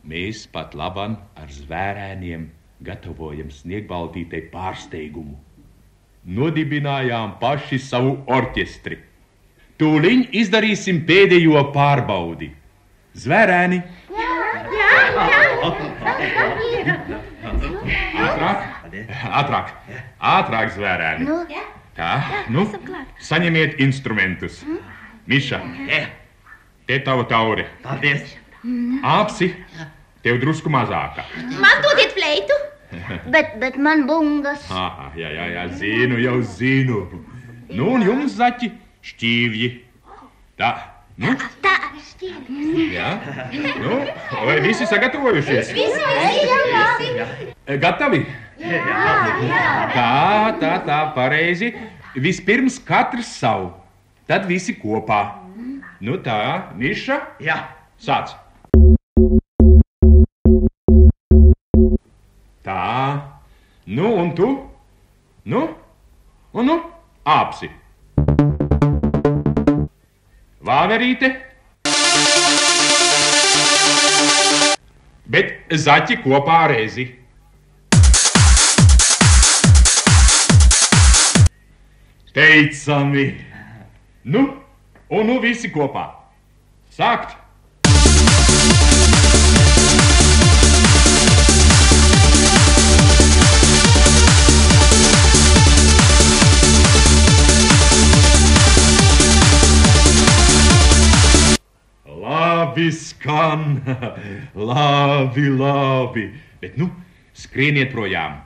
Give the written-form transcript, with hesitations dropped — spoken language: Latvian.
Mēs pat laban ar zvērēniem gatavojam Sniegbaldītei pārsteigumu. Nodibinājām paši savu orķestri. Tūliņ izdarīsim pēdējo pārbaudi. Zvērēni! Ātrāk, zvērēni. Tā, saņemiet instrumentus. Miša, te tava taure. Paldies. Āpsi, tev drusku mazāka. Man dodiet fleitu. Bet man bungas. Aha, jā, zinu. Nu, un jums, zaķi, šķīvji. Tā, nu? Tā, šķīvji. Jā, nu, vai visi sagatavojušies? Visi. Gatavi? Jā. Tā, pareizi. Vispirms katrs savu, tad visi kopā. Nu tā, Miša? Jā. Sāc. Tā. Nu, un tu? Nu, Āpsi. Vāverīte. Bet zaķi kopā rezi. Teicami. Nu, un visi kopā. Sākt. Labi skan, labi. Bet, skrieniet projām.